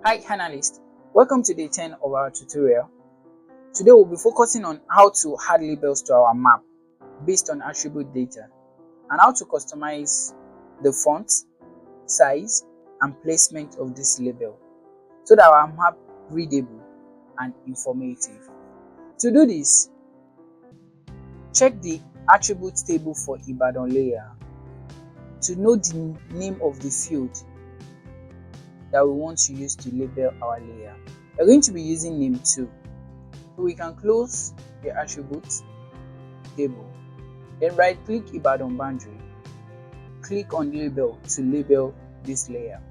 Hi analyst, welcome to day 10 of our tutorial. Today we'll be focusing on how to add labels to our map based on attribute data and how to customize the font, size and placement of this label so that our map readable and informative. To do this, check the attributes table for Ibadan layer to know the name of the field that we want to use to label our layer. We're going to be using name 2. So we can close the attributes table, then right click Ibadan boundary, click on label to label this layer.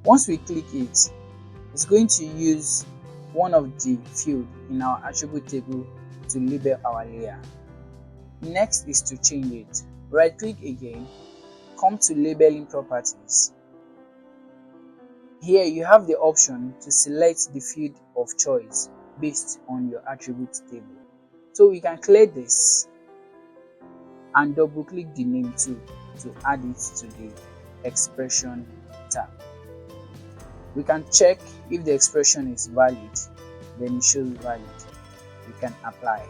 Once we click it, it's going to use one of the field in our attribute table to label our layer. Next is to change it. Right click again, come to labeling properties. Here you have the option to select the field of choice based on your attribute table. So we can clear this and double click the name 2 to add it to the expression tab. We can check if the expression is valid, then it shows valid. We can apply.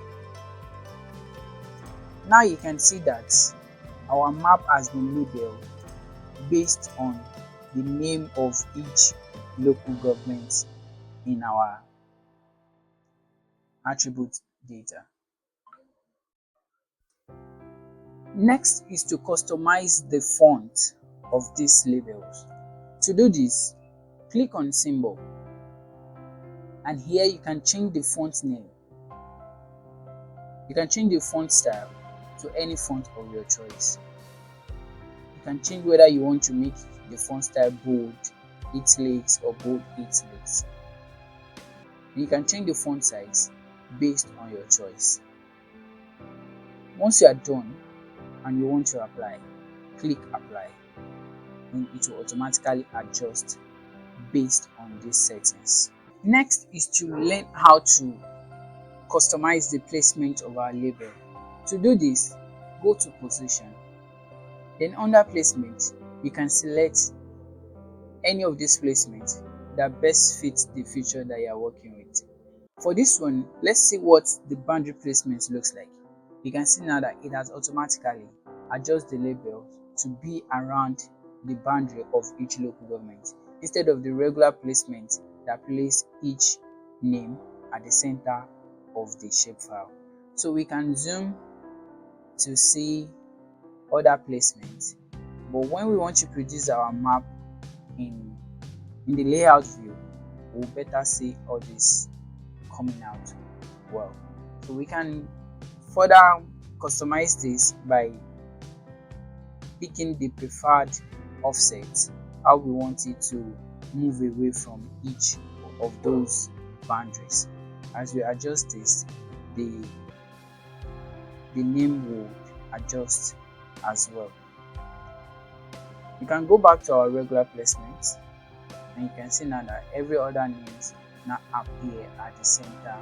Now you can see that our map has been labeled based on the name of each local government in our attribute data. Next is to customize the font of these labels. To do this, click on symbol and here you can change the font name. You can change the font style to any font of your choice. You can change whether you want to make the font style bold, italics or bold italics. You can change the font size based on your choice. Once you are done and you want to apply, click apply and it will automatically adjust based on these settings. Next is to learn how to customize the placement of our label. To do this, go to position, then under placement you can select any of these placements that best fits the feature that you are working with. For this one, let's see what the boundary placement looks like. You can see now that it has automatically adjusted the label to be around the boundary of each local government instead of the regular placement that place each name at the center of the shapefile. So we can zoom to see other placements, but when we want to produce our map in the layout view, we'll better see all this coming out well. So we can further customize this by picking the preferred offset, how we want it to move away from each of those boundaries. As we adjust this, the name will adjust as well. You can go back to our regular placement and you can see now that every other names now appear at the center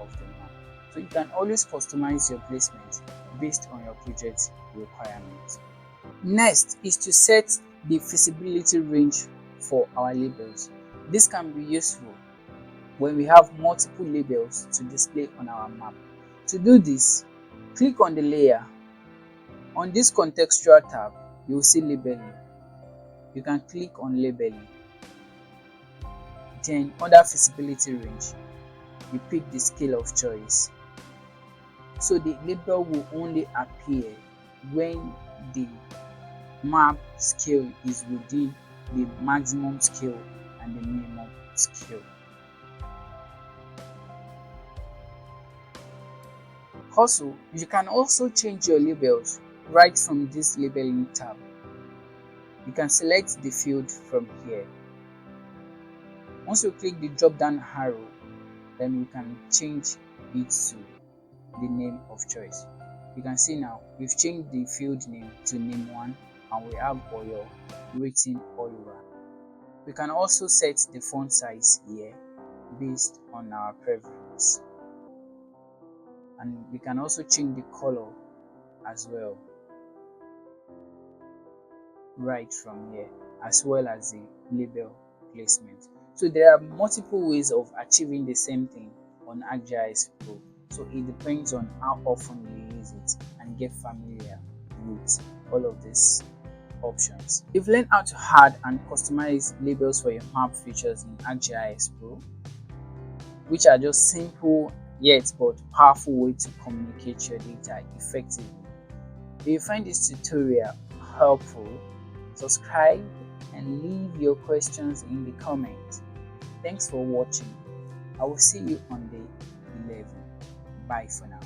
of the map. So you can always customize your placement based on your project requirements. Next is to set the visibility range for our labels. This can be useful when we have multiple labels to display on our map. To do this, click on the layer. On this contextual tab, you will see labeling. You can click on labeling. Then under visibility range, you pick the scale of choice. So the label will only appear when the map scale is within the maximum scale and the minimum scale. Also, you can also change your labels right from this labeling tab. You can select the field from here. Once you click the drop down arrow, then we can change it to the name of choice. You can see now we've changed the field name to name 1 and we have Oyo written all over. We can also set the font size here based on our preference, and we can also change the color as well right from here, as well as the label placement. So there are multiple ways of achieving the same thing on ArcGIS Pro. So it depends on how often you use it and get familiar with all of these options. You've learned how to add and customize labels for your map features in ArcGIS Pro, which are just simple yet but powerful way to communicate your data effectively. If you find this tutorial helpful, subscribe and leave your questions in the comments. Thanks for watching. I will see you on day 11. Bye for now.